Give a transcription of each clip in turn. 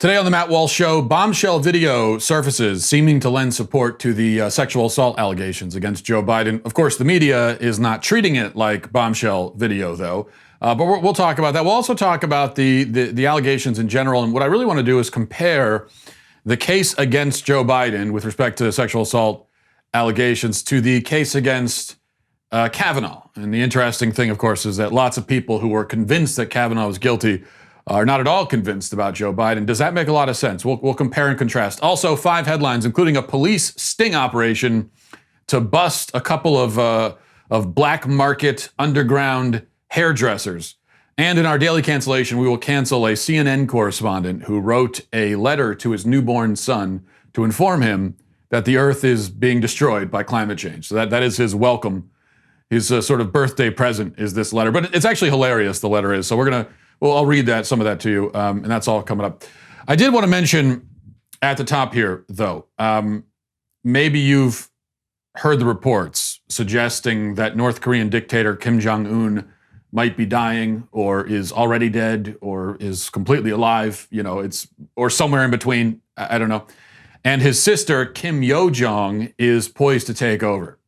Today on the Matt Walsh Show, bombshell video surfaces seeming to lend support to the sexual assault allegations against Joe Biden. Of course, the media is not treating it like bombshell video, though. But we'll talk about that. We'll also talk about the allegations in general. And what I really want to do is compare the case against Joe Biden with respect to sexual assault allegations to the case against Kavanaugh. And the interesting thing, of course, is that lots of people who were convinced that Kavanaugh was guilty are not at all convinced about Joe Biden. Does that make a lot of sense? We'll compare and contrast. Also, 5 headlines, including a police sting operation to bust a couple of black market underground hairdressers. And in our Daily Cancellation, we will cancel a CNN correspondent who wrote a letter to his newborn son to inform him that the earth is being destroyed by climate change. So that is his welcome. His sort of birthday present is this letter. But it's actually hilarious, the letter is. So I'll read some of that to you, and that's all coming up. I did want to mention at the top here, though, maybe you've heard the reports suggesting that North Korean dictator Kim Jong Un might be dying, or is already dead, or is completely alive, or somewhere in between, I don't know. And his sister, Kim Yo-Jong, is poised to take over.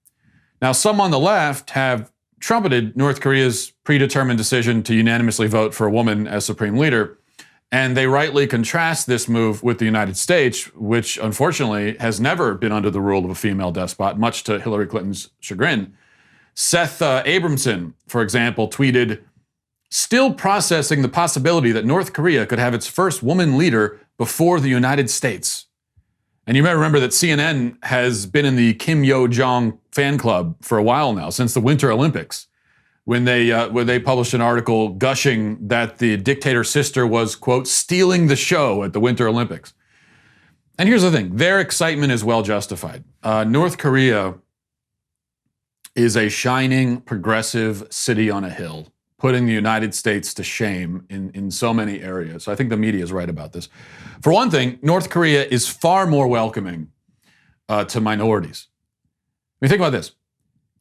Now, some on the left have trumpeted North Korea's predetermined decision to unanimously vote for a woman as supreme leader, and they rightly contrast this move with the United States, which unfortunately has never been under the rule of a female despot, much to Hillary Clinton's chagrin. Seth Abramson, for example, tweeted, "Still processing the possibility that North Korea could have its first woman leader before the United States." And you may remember that CNN has been in the Kim Yo-Jong fan club for a while now, since the Winter Olympics, when they published an article gushing that the dictator's sister was, quote, stealing the show at the Winter Olympics. And here's the thing, their excitement is well justified. North Korea is a shining, progressive city on a hill, putting the United States to shame in so many areas. So I think the media is right about this. For one thing, North Korea is far more welcoming to minorities. I mean, think about this.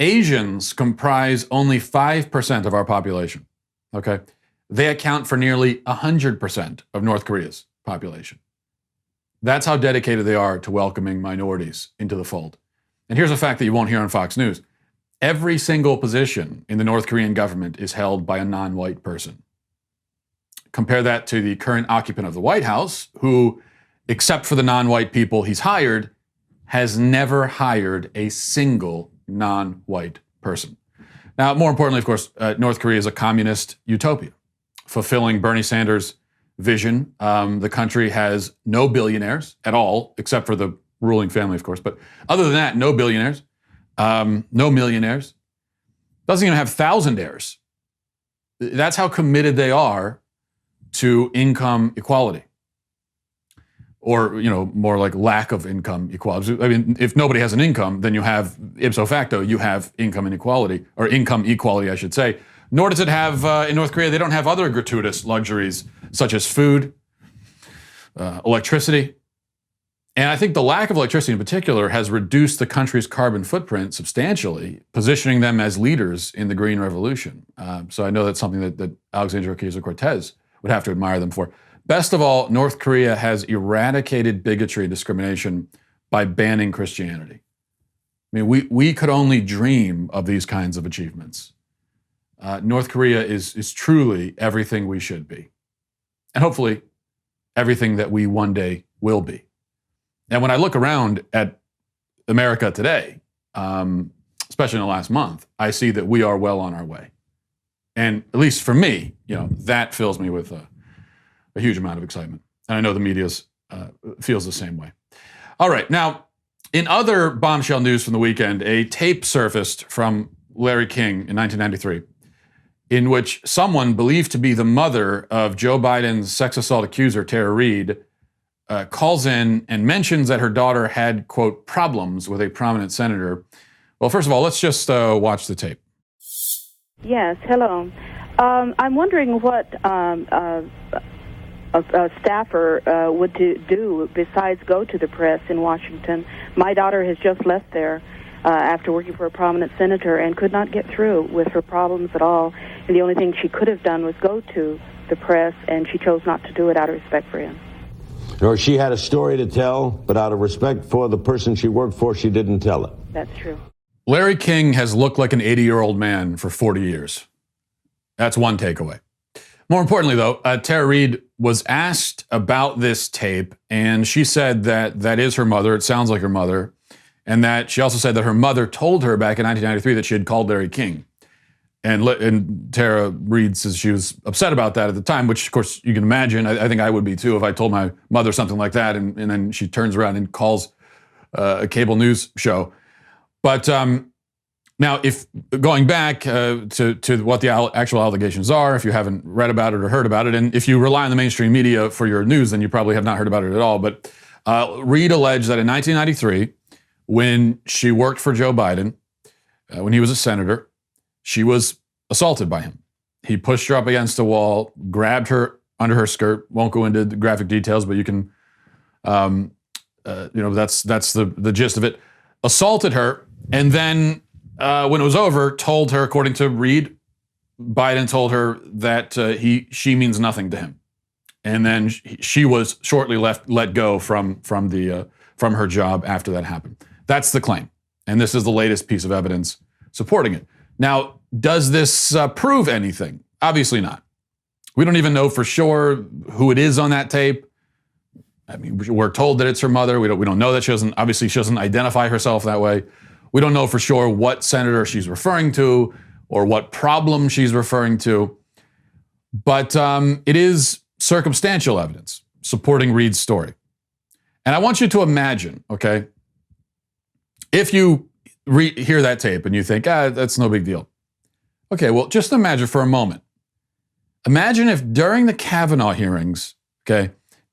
Asians comprise only 5% of our population, okay? They account for nearly 100% of North Korea's population. That's how dedicated they are to welcoming minorities into the fold. And here's a fact that you won't hear on Fox News. Every single position in the North Korean government is held by a non-white person. Compare that to the current occupant of the White House, who, except for the non-white people he's hired, has never hired a single non-white person. Now, more importantly, of course, North Korea is a communist utopia, fulfilling Bernie Sanders' vision. The country has no billionaires at all, except for the ruling family, of course. But other than that, no billionaires. No millionaires. Doesn't even have thousandaires. That's how committed they are to income equality. Or, more like lack of income equality. I mean, if nobody has an income, then you have, ipso facto, you have income inequality, or income equality, I should say. Nor does it have, in North Korea, they don't have other gratuitous luxuries, such as food, electricity. And I think the lack of electricity in particular has reduced the country's carbon footprint substantially, positioning them as leaders in the Green Revolution. So I know that's something that Alexandria Ocasio-Cortez would have to admire them for. Best of all, North Korea has eradicated bigotry and discrimination by banning Christianity. I mean, we could only dream of these kinds of achievements. North Korea is truly everything we should be. And hopefully everything that we one day will be. And when I look around at America today, especially in the last month, I see that we are well on our way. And at least for me, that fills me with a huge amount of excitement. And I know the media feels the same way. All right, now, in other bombshell news from the weekend, a tape surfaced from Larry King in 1993, in which someone believed to be the mother of Joe Biden's sex assault accuser, Tara Reade, calls in and mentions that her daughter had, quote, problems with a prominent senator. Well, first of all, let's just watch the tape. Yes, hello. I'm wondering what a staffer would do besides go to the press in Washington. My daughter has just left there after working for a prominent senator and could not get through with her problems at all. And the only thing she could have done was go to the press, and she chose not to do it out of respect for him. Or she had a story to tell, but out of respect for the person she worked for, she didn't tell it. That's true. Larry King has looked like an 80-year-old man for 40 years. That's one takeaway. More importantly, though, Tara Reade was asked about this tape, and she said that that is her mother. It sounds like her mother. And that she also said that her mother told her back in 1993 that she had called Larry King. And Tara Reade says she was upset about that at the time, which, of course, you can imagine. I think I would be, too, if I told my mother something like that, and then she turns around and calls a cable news show. But now, if going back to what the actual allegations are, if you haven't read about it or heard about it, and if you rely on the mainstream media for your news, then you probably have not heard about it at all. But Reade alleged that in 1993, when she worked for Joe Biden, when he was a senator, she was assaulted by him. He pushed her up against a wall, grabbed her under her skirt. Won't go into the graphic details, but you can, that's the gist of it. Assaulted her, and then when it was over, told her, according to Reade, Biden told her that she means nothing to him, and then she was shortly let go from her job after that happened. That's the claim, and this is the latest piece of evidence supporting it. Now, does this prove anything? Obviously not. We don't even know for sure who it is on that tape. I mean, we're told that it's her mother. We don't know that she doesn't identify herself that way. We don't know for sure what senator she's referring to or what problem she's referring to. But it is circumstantial evidence supporting Reade's story. And I want you to imagine, okay, if you hear that tape and you think, that's no big deal. Okay, well, just imagine for a moment. Imagine if during the Kavanaugh hearings, okay,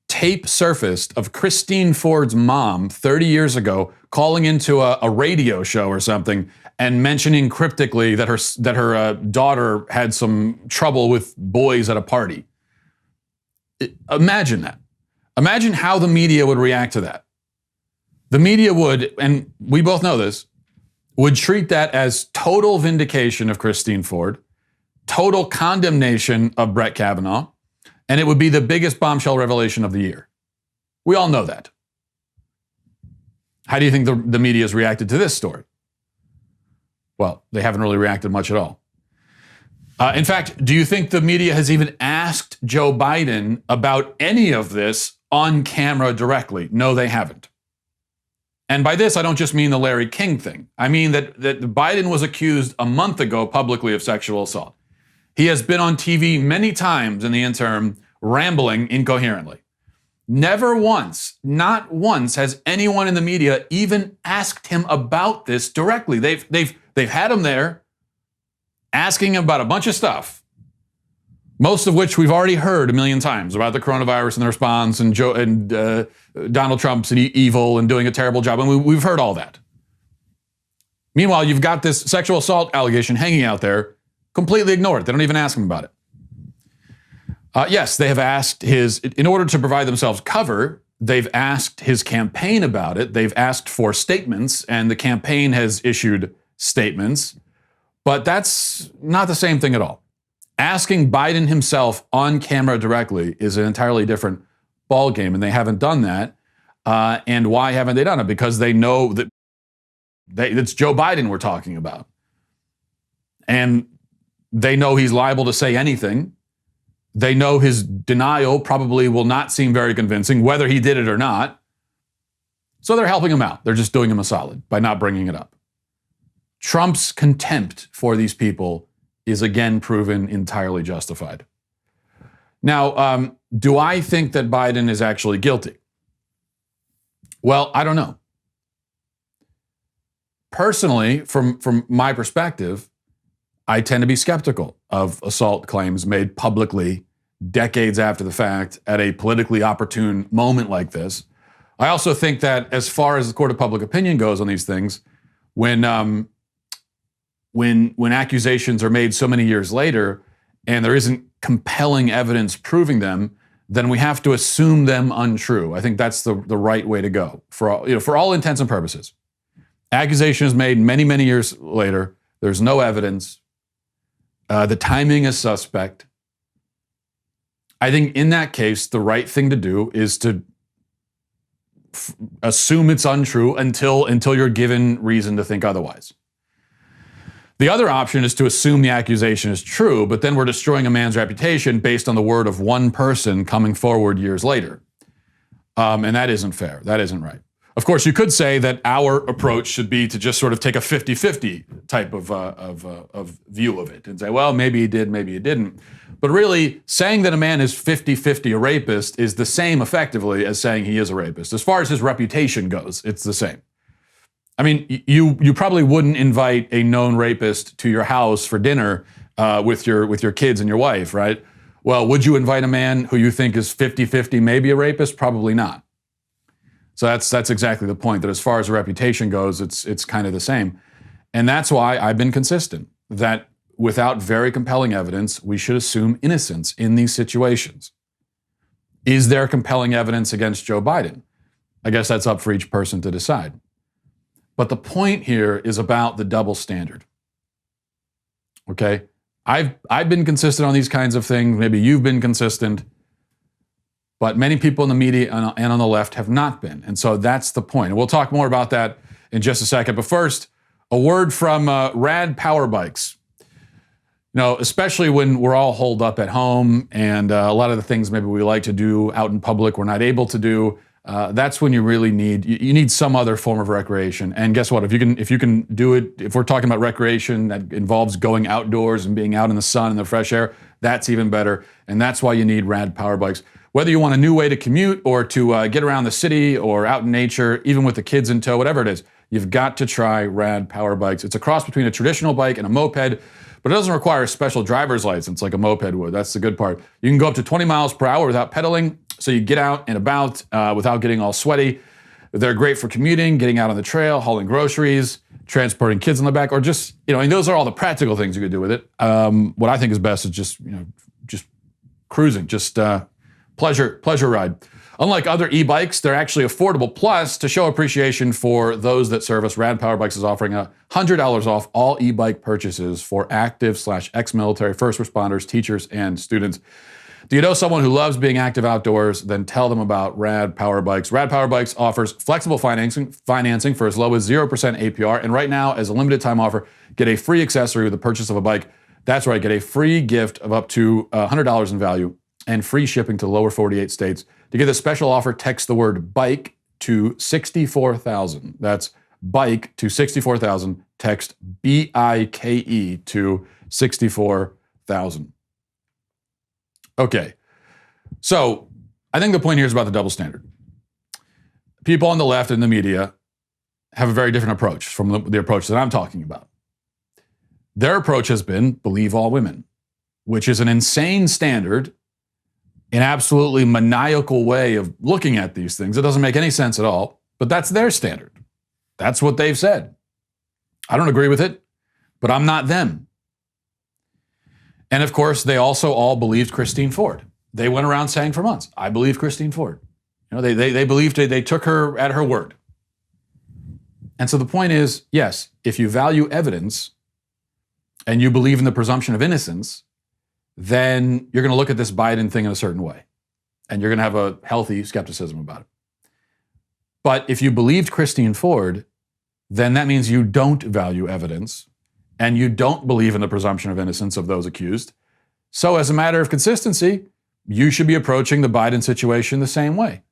tape surfaced of Christine Ford's mom 30 years ago calling into a radio show or something and mentioning cryptically that her daughter had some trouble with boys at a party. Imagine that. Imagine how the media would react to that. The media would, and we both know this, would treat that as total vindication of Christine Ford, total condemnation of Brett Kavanaugh, and it would be the biggest bombshell revelation of the year. We all know that. How do you think the media has reacted to this story? Well, they haven't really reacted much at all. In fact, do you think the media has even asked Joe Biden about any of this on camera directly? No, they haven't. And by this, I don't just mean the Larry King thing. I mean that Biden was accused a month ago publicly of sexual assault. He has been on TV many times in the interim, rambling incoherently. Never once, not once, has anyone in the media even asked him about this directly. They've had him there, asking him about a bunch of stuff, most of which we've already heard a million times about the coronavirus and the response and Donald Trump's evil and doing a terrible job. And we've heard all that. Meanwhile, you've got this sexual assault allegation hanging out there, completely ignored. They don't even ask him about it. Yes, they have asked in order to provide themselves cover, they've asked his campaign about it. They've asked for statements, and the campaign has issued statements. But that's not the same thing at all. Asking Biden himself on camera directly is an entirely different ballgame, and they haven't done that. And why haven't they done it? Because they know that it's Joe Biden we're talking about. And they know he's liable to say anything. They know his denial probably will not seem very convincing, whether he did it or not. So they're helping him out. They're just doing him a solid by not bringing it up. Trump's contempt for these people is again proven entirely justified. Now, do I think that Biden is actually guilty? Well, I don't know. Personally, from my perspective, I tend to be skeptical of assault claims made publicly decades after the fact at a politically opportune moment like this. I also think that as far as the court of public opinion goes on these things, when accusations are made so many years later and there isn't compelling evidence proving them, then we have to assume them untrue. I think that's the right way to go for all intents and purposes. Accusation is made many, many years later. There's no evidence. The timing is suspect. I think in that case, the right thing to do is to assume it's untrue until you're given reason to think otherwise. The other option is to assume the accusation is true, but then we're destroying a man's reputation based on the word of one person coming forward years later. And that isn't fair. That isn't right. Of course, you could say that our approach should be to just sort of take a 50-50 type of view of it and say, well, maybe he did, maybe he didn't. But really, saying that a man is 50-50 a rapist is the same effectively as saying he is a rapist. As far as his reputation goes, it's the same. I mean, you probably wouldn't invite a known rapist to your house for dinner with your kids and your wife, right? Well, would you invite a man who you think is 50-50 maybe a rapist? Probably not. So that's exactly the point, that as far as the reputation goes, it's kind of the same. And that's why I've been consistent that without very compelling evidence, we should assume innocence in these situations. Is there compelling evidence against Joe Biden? I guess that's up for each person to decide. But the point here is about the double standard. Okay? I've been consistent on these kinds of things. Maybe you've been consistent. But many people in the media and on the left have not been. And so that's the point. And we'll talk more about that in just a second. But first, a word from Rad Power Bikes. You know, especially when we're all holed up at home and a lot of the things maybe we like to do out in public we're not able to do. That's when you really need some other form of recreation. And guess what? If you can do it, if we're talking about recreation that involves going outdoors and being out in the sun and the fresh air, that's even better. And that's why you need Rad Power Bikes. Whether you want a new way to commute or to get around the city or out in nature, even with the kids in tow, whatever it is, you've got to try Rad Power Bikes. It's a cross between a traditional bike and a moped, but it doesn't require a special driver's license like a moped would. That's the good part. You can go up to 20 miles per hour without pedaling, so you get out and about without getting all sweaty. They're great for commuting, getting out on the trail, hauling groceries, transporting kids in the back, or just, and those are all the practical things you could do with it. What I think is best is just cruising, just pleasure ride. Unlike other e-bikes, they're actually affordable. Plus, to show appreciation for those that service, Rad Power Bikes is offering $100 off all e-bike purchases for active/ex-military, first responders, teachers, and students. Do you know someone who loves being active outdoors? Then tell them about Rad Power Bikes. Rad Power Bikes offers flexible financing for as low as 0% APR. And right now, as a limited time offer, get a free accessory with the purchase of a bike. That's right, get a free gift of up to $100 in value and free shipping to lower 48 states. To get this special offer, text the word BIKE to 64,000. That's BIKE to 64,000. Text BIKE to 64,000. Okay, so I think the point here is about the double standard. People on the left and the media have a very different approach from the approach that I'm talking about. Their approach has been believe all women, which is an insane standard, an absolutely maniacal way of looking at these things. It doesn't make any sense at all, but that's their standard. That's what they've said. I don't agree with it, but I'm not them. And of course, they also all believed Christine Ford. They went around saying for months, I believe Christine Ford. They believed it, they took her at her word. And so the point is, yes, if you value evidence and you believe in the presumption of innocence, then you're going to look at this Biden thing in a certain way. And you're going to have a healthy skepticism about it. But if you believed Christine Ford, then that means you don't value evidence and you don't believe in the presumption of innocence of those accused. So as a matter of consistency, you should be approaching the Biden situation the same way,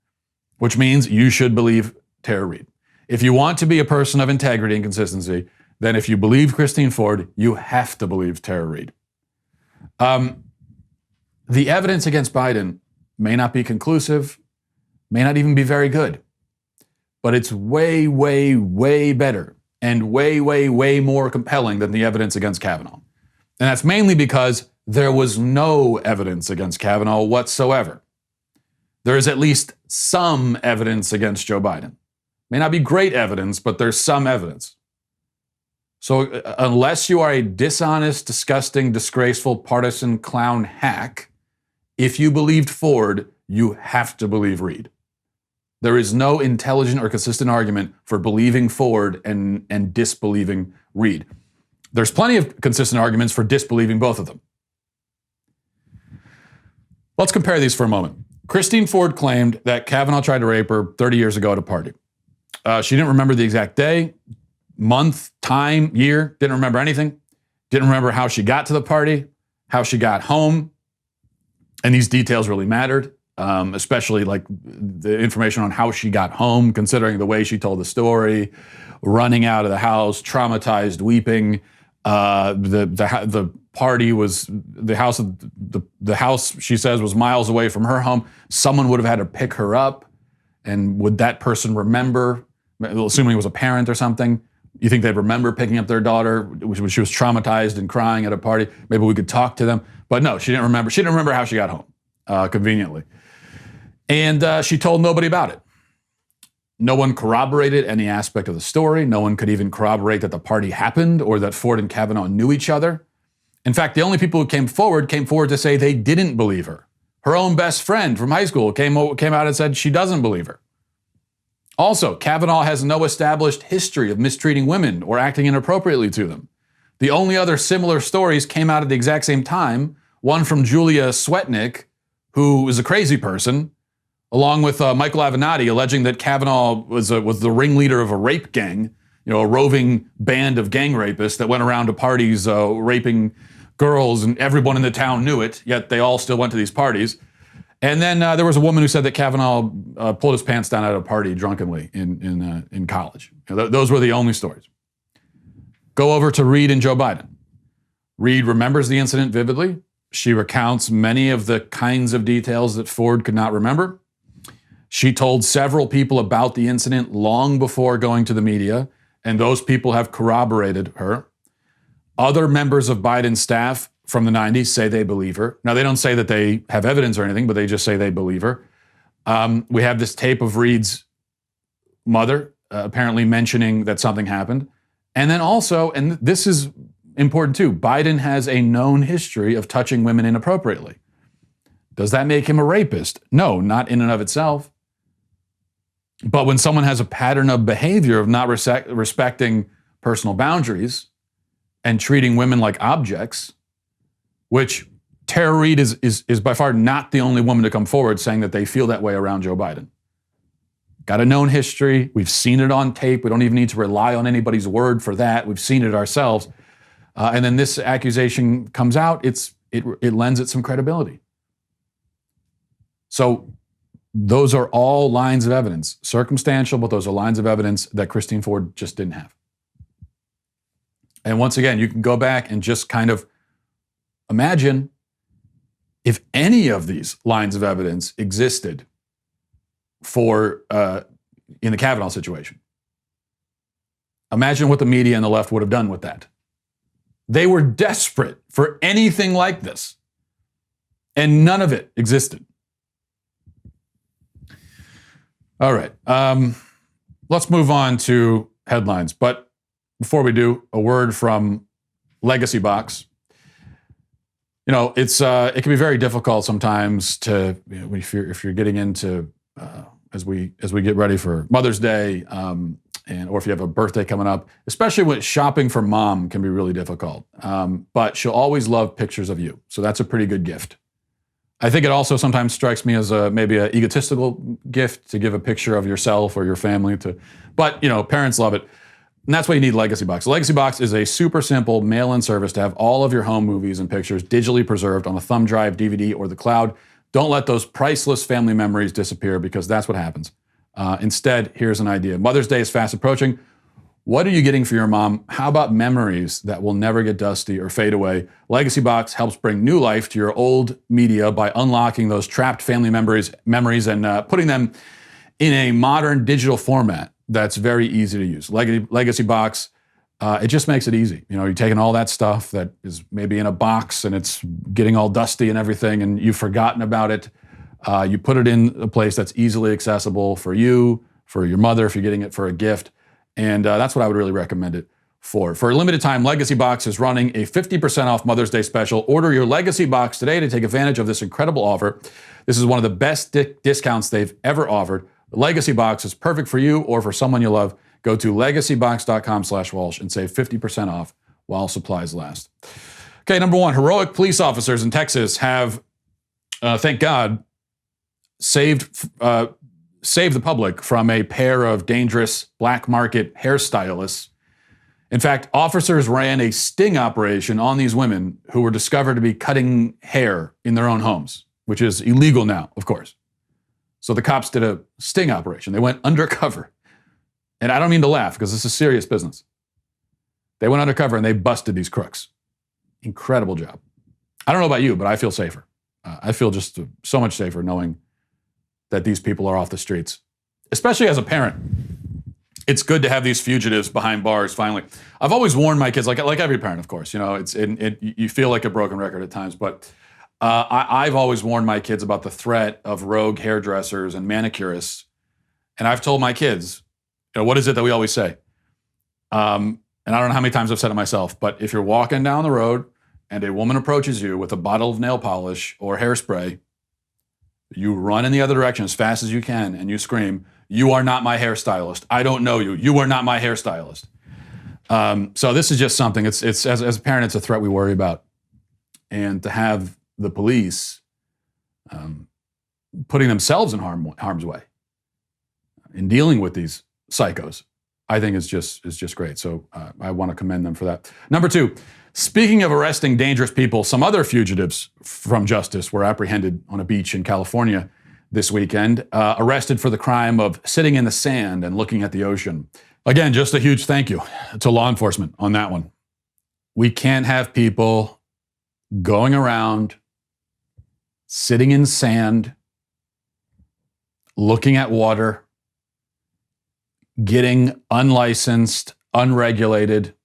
which means you should believe Tara Reade. If you want to be a person of integrity and consistency, then if you believe Christine Ford, you have to believe Tara Reade. The evidence against Biden may not be conclusive, may not even be very good, but it's way, way, way better and way, way, way more compelling than the evidence against Kavanaugh. And that's mainly because there was no evidence against Kavanaugh whatsoever. There is at least some evidence against Joe Biden. May not be great evidence, but there's some evidence. So unless you are a dishonest, disgusting, disgraceful, partisan clown hack, if you believed Ford, you have to believe Reade. There is no intelligent or consistent argument for believing Ford and disbelieving Reade. There's plenty of consistent arguments for disbelieving both of them. Let's compare these for a moment. Christine Ford claimed that Kavanaugh tried to rape her 30 years ago at a party. She didn't remember the exact day, month, time, year, didn't remember anything. Didn't remember how she got to the party, how she got home. And these details really mattered, especially like the information on how she got home, considering the way she told the story, running out of the house, traumatized, weeping. The party was the house she says was miles away from her home. Someone would have had to pick her up, and would that person remember? Assuming it was a parent or something, you think they'd remember picking up their daughter when she was traumatized and crying at a party? Maybe we could talk to them, but no, she didn't remember. She didn't remember how she got home, conveniently, and she told nobody about it. No one corroborated any aspect of the story. No one could even corroborate that the party happened or that Ford and Kavanaugh knew each other. In fact, the only people who came forward to say they didn't believe her. Her own best friend from high school came out and said she doesn't believe her. Also, Kavanaugh has no established history of mistreating women or acting inappropriately to them. The only other similar stories came out at the exact same time, one from Julia Swetnick, who is a crazy person, along with Michael Avenatti, alleging that Kavanaugh was the ringleader of a rape gang, a roving band of gang rapists that went around to parties raping girls, and everyone in the town knew it, yet they all still went to these parties. And then there was a woman who said that Kavanaugh pulled his pants down at a party drunkenly in college. Those were the only stories. Go over to Reade and Joe Biden. Reade remembers the incident vividly. She recounts many of the kinds of details that Ford could not remember. She told several people about the incident long before going to the media, and those people have corroborated her. Other members of Biden's staff from the 90s say they believe her. Now, they don't say that they have evidence or anything, but they just say they believe her. We have this tape of Reade's mother apparently mentioning that something happened. And then also, and this is important too, Biden has a known history of touching women inappropriately. Does that make him a rapist? No, not in and of itself. But when someone has a pattern of behavior of not respecting personal boundaries and treating women like objects, which Tara Reade is by far not the only woman to come forward saying that they feel that way around Joe Biden. Got a known history. We've seen it on tape. We don't even need to rely on anybody's word for that. We've seen it ourselves. And then this accusation comes out. It lends it some credibility. So those are all lines of evidence, circumstantial, but those are lines of evidence that Christine Ford just didn't have. And once again, you can go back and just kind of imagine if any of these lines of evidence existed for in the Kavanaugh situation. Imagine what the media and the left would have done with that. They were desperate for anything like this, and none of it existed. All right, let's move on to headlines. But before we do, a word from Legacy Box. It can be very difficult sometimes to, if you're getting into as we get ready for Mother's Day, or if you have a birthday coming up, especially when shopping for mom can be really difficult. But she'll always love pictures of you, so that's a pretty good gift. I think it also sometimes strikes me as maybe an egotistical gift to give a picture of yourself or your family but parents love it. And that's why you need Legacy Box. Legacy Box is a super simple mail-in service to have all of your home movies and pictures digitally preserved on a thumb drive, DVD, or the cloud. Don't let those priceless family memories disappear, because that's what happens. Instead, here's an idea. Mother's Day is fast approaching. What are you getting for your mom? How about memories that will never get dusty or fade away? Legacy Box helps bring new life to your old media by unlocking those trapped family memories and putting them in a modern digital format that's very easy to use. Legacy Box, it just makes it easy. You're taking all that stuff that is maybe in a box and it's getting all dusty and everything, and you've forgotten about it. You put it in a place that's easily accessible for you, for your mother, if you're getting it for a gift. And that's what I would really recommend it for. For a limited time, Legacy Box is running a 50% off Mother's Day special. Order your Legacy Box today to take advantage of this incredible offer. This is one of the best discounts they've ever offered. The Legacy Box is perfect for you or for someone you love. Go to legacybox.com/Walsh and save 50% off while supplies last. Okay, number one, heroic police officers in Texas have, thank God, saved the public from a pair of dangerous black market hairstylists. In fact, officers ran a sting operation on these women who were discovered to be cutting hair in their own homes, which is illegal now, of course. So the cops did a sting operation. They went undercover. And I don't mean to laugh because this is serious business. They went undercover and they busted these crooks. Incredible job. I don't know about you, but I feel safer. I feel just so much safer knowing that these people are off the streets, especially as a parent. It's good to have these fugitives behind bars finally. I've always warned my kids, like every parent, of course, you know, you feel like a broken record at times, but I've always warned my kids about the threat of rogue hairdressers and manicurists. And I've told my kids, you know, what is it that we always say? And I don't know how many times I've said it myself, but if you're walking down the road and a woman approaches you with a bottle of nail polish or hairspray, you run in the other direction as fast as you can and you scream, "You are not my hairstylist. I don't know you. You are not my hairstylist." So this is just something, it's as a parent, it's a threat we worry about. And to have the police putting themselves in harm's way in dealing with these psychos, I think is just great. So I want to commend them for that. Number two, speaking of arresting dangerous people, some other fugitives from justice were apprehended on a beach in California this weekend, arrested for the crime of sitting in the sand and looking at the ocean. Again, just a huge thank you to law enforcement on that one. We can't have people going around sitting in sand, looking at water, getting unlicensed, unregulated,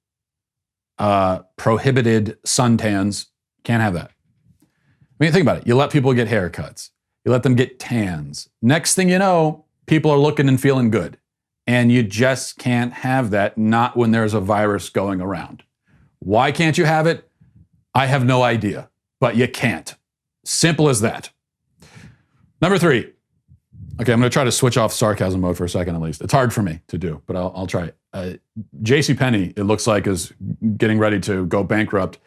prohibited suntans. Can't have that. I mean, think about it. You let people get haircuts. You let them get tans. Next thing you know, people are looking and feeling good. And you just can't have that, not when there's a virus going around. Why can't you have it? I have no idea, but you can't. Simple as that. Number three. Okay, I'm going to try to switch off sarcasm mode for a second at least. It's hard for me to do, but I'll try it. JCPenney, it looks like, is getting ready to go bankrupt.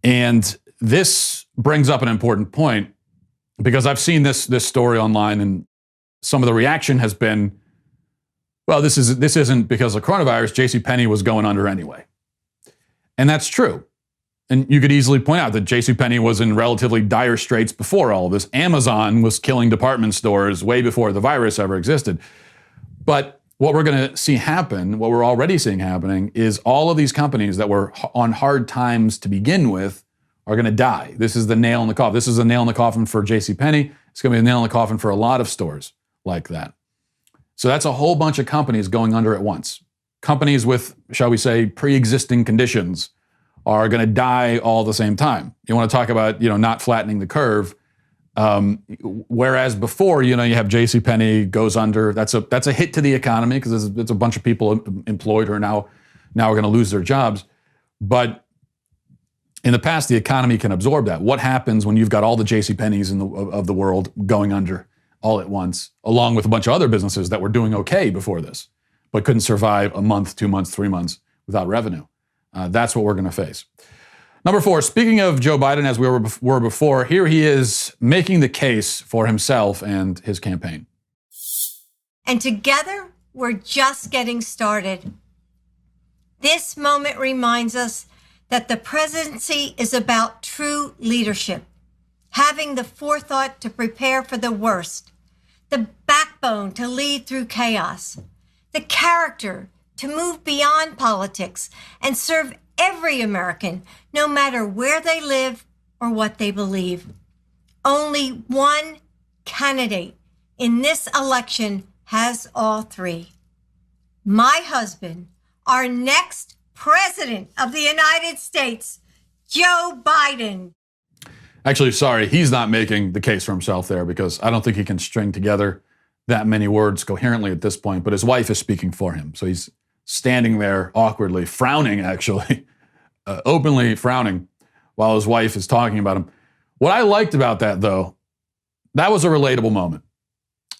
And this brings up an important point because I've seen this story online and some of the reaction has been, well, this isn't because of coronavirus. JCPenney was going under anyway. And that's true. And you could easily point out that JCPenney was in relatively dire straits before all of this. Amazon was killing department stores way before the virus ever existed. But what we're going to see happen, what we're already seeing happening, is all of these companies that were on hard times to begin with are going to die. This is the nail in the coffin. This is a nail in the coffin for JCPenney. It's going to be a nail in the coffin for a lot of stores like that. So that's a whole bunch of companies going under at once. Companies with, shall we say, pre-existing conditions are going to die all at the same time. You want to talk about, not flattening the curve. Whereas before, you have JCPenney goes under. That's a hit to the economy because it's a bunch of people employed who are now are going to lose their jobs. But in the past, the economy can absorb that. What happens when you've got all the JCPenneys of the world going under all at once, along with a bunch of other businesses that were doing okay before this, but couldn't survive a month, 2 months, 3 months without revenue? That's what we're going to face. Number four, speaking of Joe Biden, as we were before, here he is making the case for himself and his campaign. And together, we're just getting started. This moment reminds us that the presidency is about true leadership, having the forethought to prepare for the worst, the backbone to lead through chaos, the character to move beyond politics and serve every American, no matter where they live or what they believe. Only one candidate in this election has all three. My husband, our next president of the United States, Joe Biden. Actually, sorry, he's not making the case for himself there because I don't think he can string together that many words coherently at this point, but his wife is speaking for him. So he's standing there awkwardly, frowning actually, openly frowning while his wife is talking about him. What I liked about that though, that was a relatable moment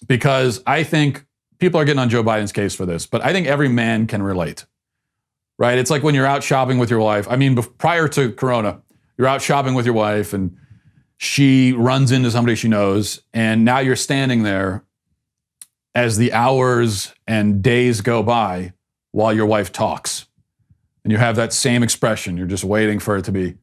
because I think people are getting on Joe Biden's case for this, but I think every man can relate, right? It's like when you're out shopping with your wife. I mean, prior to Corona, you're out shopping with your wife and She runs into somebody she knows, and now you're standing there as the hours and days go by while your wife talks. And you have that same expression. You're just waiting for it to be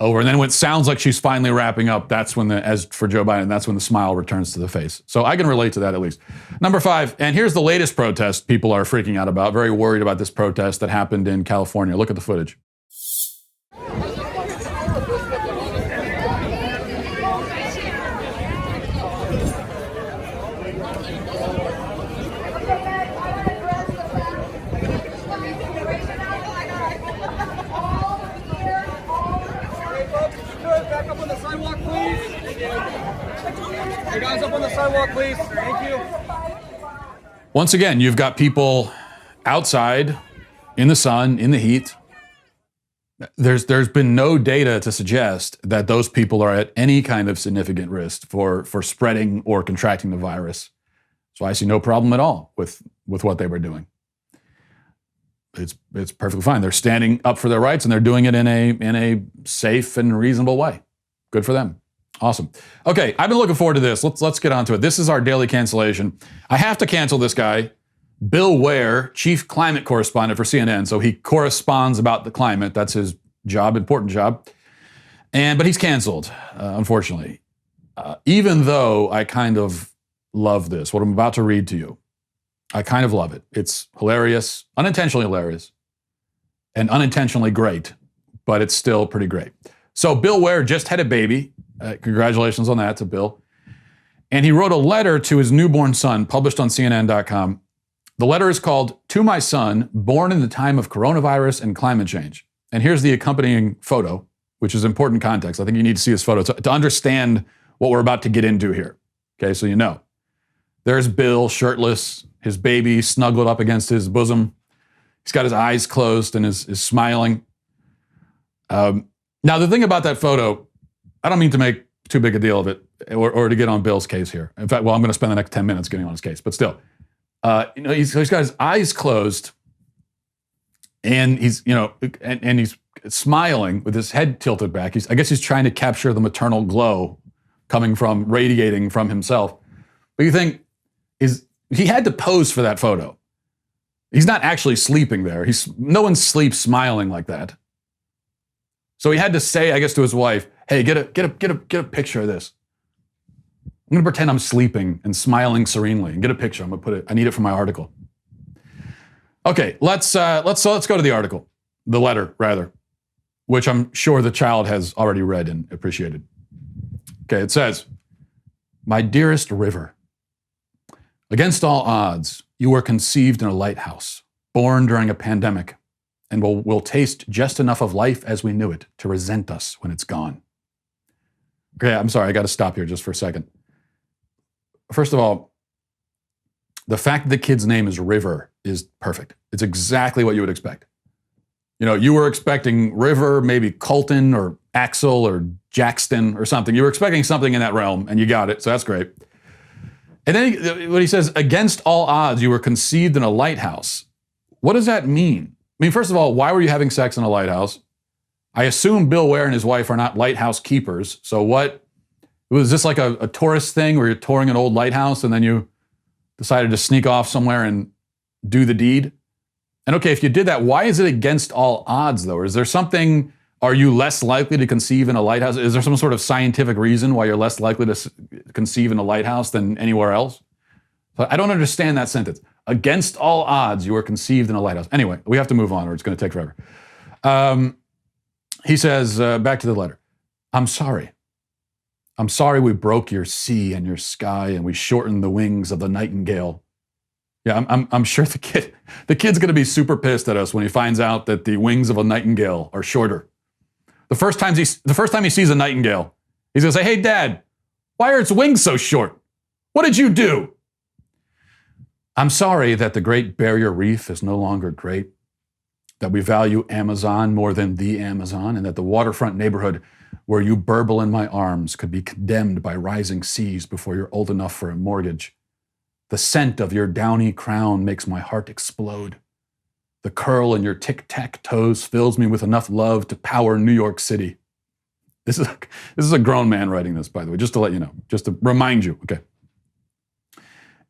over. And then when it sounds like she's finally wrapping up, that's when as for Joe Biden, that's when the smile returns to the face. So I can relate to that at least. Number 5, and here's the latest protest people are freaking out about, very worried about this protest that happened in California. Look at the footage. Hey guys, up on the sidewalk, please. Thank you. Once again, you've got people outside in the sun, in the heat. There's been no data to suggest that those people are at any kind of significant risk for spreading or contracting the virus. So I see no problem at all with what they were doing. It's perfectly fine. They're standing up for their rights and they're doing it in a safe and reasonable way. Good for them. Awesome. Okay, I've been looking forward to this. Let's get on to it. This is our daily cancellation. I have to cancel this guy, Bill Weir, chief climate correspondent for CNN. So he corresponds about the climate. That's his job, important job. But he's canceled, unfortunately. Even though I kind of love this, what I'm about to read to you. I kind of love it. It's hilarious, unintentionally hilarious, and unintentionally great, but it's still pretty great. So Bill Weir just had a baby. Congratulations on that to Bill. And he wrote a letter to his newborn son, published on CNN.com. The letter is called "To My Son, Born in the Time of Coronavirus and Climate Change." And here's the accompanying photo, which is important context. I think you need to see this photo to understand what we're about to get into here. Okay, so you know. There's Bill, shirtless, his baby snuggled up against his bosom. He's got his eyes closed and is smiling. Now, the thing about that photo, I don't mean to make too big a deal of it or to get on Bill's case here. In fact, I'm going to spend the next 10 minutes getting on his case, but still. He's got his eyes closed and he's smiling with his head tilted back. I guess he's trying to capture the maternal glow radiating from himself. But you think, he had to pose for that photo. He's not actually sleeping there. No one sleeps smiling like that. So he had to say, I guess, to his wife, "Hey, get a picture of this. I'm going to pretend I'm sleeping and smiling serenely and get a picture. I'm going to put it. I need it for my article." Okay, let's go to the article, the letter rather, which I'm sure the child has already read and appreciated. Okay, it says, "My dearest River, against all odds, you were conceived in a lighthouse, born during a pandemic, and will taste just enough of life as we knew it to resent us when it's gone." Okay, I'm sorry, I got to stop here just for a second. First of all, the fact that the kid's name is River is perfect. It's exactly what you would expect. You were expecting River, maybe Colton or Axel or Jackson or something. You were expecting something in that realm, and you got it, so that's great. And then when he says, "Against all odds, you were conceived in a lighthouse." What does that mean? I mean, first of all, why were you having sex in a lighthouse? I assume Bill Weir and his wife are not lighthouse keepers. So what, was this like a tourist thing where you're touring an old lighthouse and then you decided to sneak off somewhere and do the deed? And okay, if you did that, why is it against all odds though? Is there something, are you less likely to conceive in a lighthouse? Is there some sort of scientific reason why you're less likely to conceive in a lighthouse than anywhere else? So I don't understand that sentence. Against all odds, you were conceived in a lighthouse. Anyway, we have to move on or it's going to take forever. He says, back to the letter, "I'm sorry. I'm sorry we broke your sea and your sky and we shortened the wings of the nightingale." Yeah, I'm sure the kid's going to be super pissed at us when he finds out that the wings of a nightingale are shorter. The first time he sees a nightingale, he's going to say, "Hey, Dad, why are its wings so short? What did you do?" "I'm sorry that the Great Barrier Reef is no longer great, that we value Amazon more than the Amazon, and that the waterfront neighborhood where you burble in my arms could be condemned by rising seas before you're old enough for a mortgage. The scent of your downy crown makes my heart explode. The curl in your tic-tac toes fills me with enough love to power New York City. This is a grown man writing this, by the way, just to let you know, just to remind you, okay?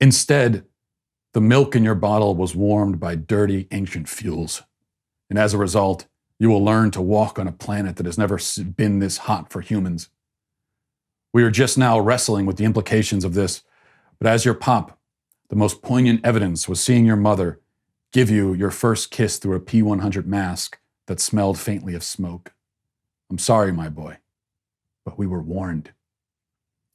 Instead, the milk in your bottle was warmed by dirty, ancient fuels. And as a result, you will learn to walk on a planet that has never been this hot for humans. We are just now wrestling with the implications of this, but as your pop, the most poignant evidence was seeing your mother give you your first kiss through a P100 mask that smelled faintly of smoke. I'm sorry, my boy, but we were warned.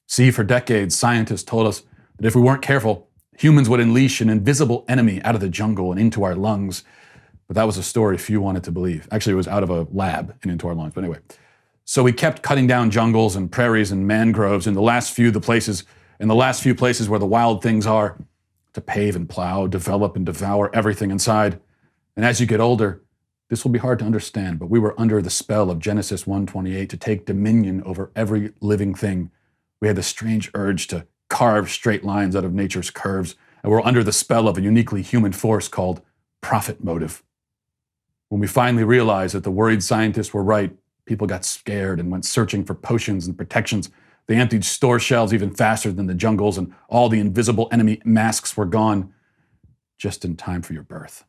See, for decades, scientists told us that if we weren't careful, humans would unleash an invisible enemy out of the jungle and into our lungs. But that was a story few wanted to believe. Actually, it was out of a lab and into our lungs. But anyway, so we kept cutting down jungles and prairies and mangroves in the last few places where the wild things are, to pave and plow, develop and devour everything inside. And as you get older, this will be hard to understand, but we were under the spell of Genesis 1:28 to take dominion over every living thing. We had the strange urge to carve straight lines out of nature's curves, and we're under the spell of a uniquely human force called profit motive. When we finally realized that the worried scientists were right, people got scared and went searching for potions and protections. They emptied store shelves even faster than the jungles, and all the invisible enemy masks were gone just in time for your birth.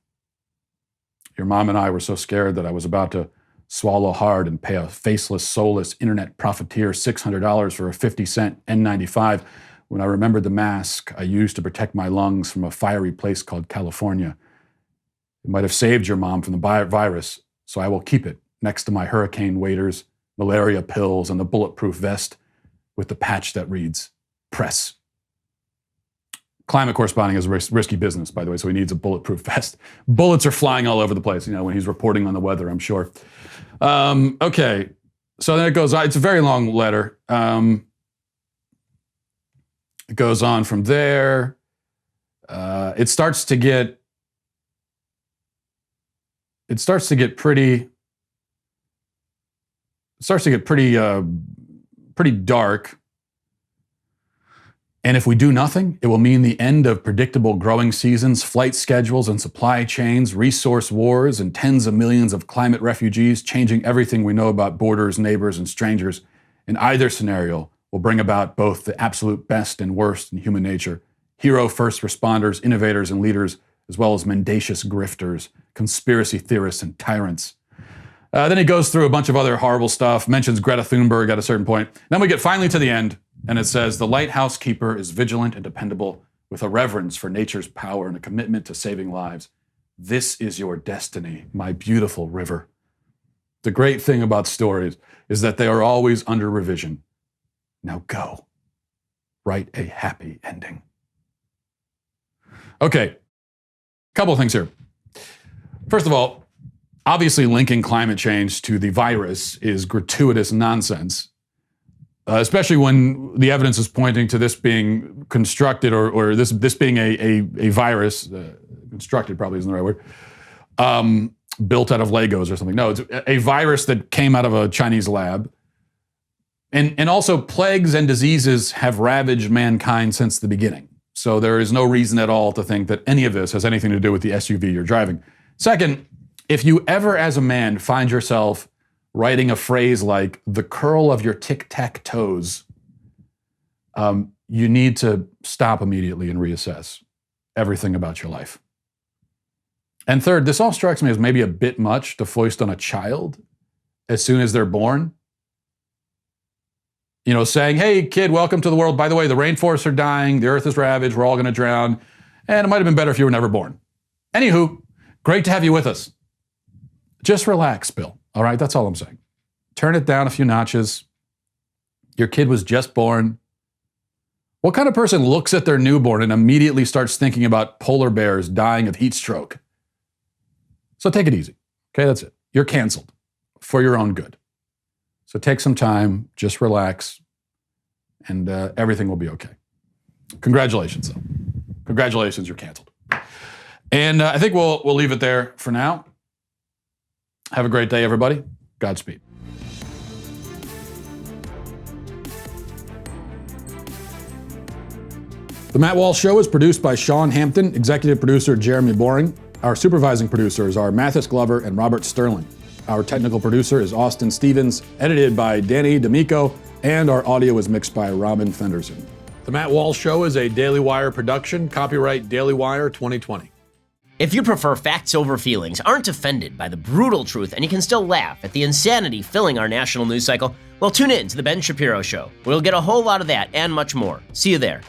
Your mom and I were so scared that I was about to swallow hard and pay a faceless, soulless internet profiteer $600 for a 50-cent N95 when I remembered the mask I used to protect my lungs from a fiery place called California. It might have saved your mom from the virus, so I will keep it next to my hurricane waders, malaria pills, and the bulletproof vest with the patch that reads, press. Climate corresponding is a risky business, by the way, so he needs a bulletproof vest. Bullets are flying all over the place, when he's reporting on the weather, I'm sure. Okay, so then it goes on. It's a very long letter. It goes on from there. It starts to get pretty dark. And if we do nothing, it will mean the end of predictable growing seasons, flight schedules and supply chains, resource wars, and tens of millions of climate refugees, changing everything we know about borders, neighbors, and strangers. In either scenario will bring about both the absolute best and worst in human nature, hero first responders, innovators, and leaders, as well as mendacious grifters, conspiracy theorists, and tyrants. Then he goes through a bunch of other horrible stuff, mentions Greta Thunberg at a certain point. Then we get finally to the end, and it says, the lighthouse keeper is vigilant and dependable, with a reverence for nature's power and a commitment to saving lives. This is your destiny, my beautiful river. The great thing about stories is that they are always under revision. Now go. Write a happy ending. Okay, couple of things here. First of all, obviously linking climate change to the virus is gratuitous nonsense, especially when the evidence is pointing to this being constructed or this being a virus, constructed probably isn't the right word, built out of Legos or something. No, it's a virus that came out of a Chinese lab. And also plagues and diseases have ravaged mankind since the beginning. So there is no reason at all to think that any of this has anything to do with the SUV you're driving. Second, if you ever as a man find yourself writing a phrase like the curl of your tic-tac-toes, you need to stop immediately and reassess everything about your life. And third, this all strikes me as maybe a bit much to foist on a child as soon as they're born. Saying, hey, kid, welcome to the world. By the way, the rainforests are dying. The earth is ravaged. We're all going to drown. And it might have been better if you were never born. Anywho, great to have you with us. Just relax, Bill. All right, that's all I'm saying. Turn it down a few notches. Your kid was just born. What kind of person looks at their newborn and immediately starts thinking about polar bears dying of heat stroke? So take it easy. Okay, that's it. You're canceled for your own good. So take some time, just relax, and everything will be okay. Congratulations, though. Congratulations, you're canceled. And I think we'll leave it there for now. Have a great day, everybody. Godspeed. The Matt Walsh Show is produced by Sean Hampton, executive producer Jeremy Boring. Our supervising producers are Mathis Glover and Robert Sterling. Our technical producer is Austin Stevens, edited by Danny D'Amico, and our audio is mixed by Robin Fenderson. The Matt Walsh Show is a Daily Wire production, copyright Daily Wire 2020. If you prefer facts over feelings, aren't offended by the brutal truth, and you can still laugh at the insanity filling our national news cycle, well, tune in to The Ben Shapiro Show. We'll get a whole lot of that and much more. See you there.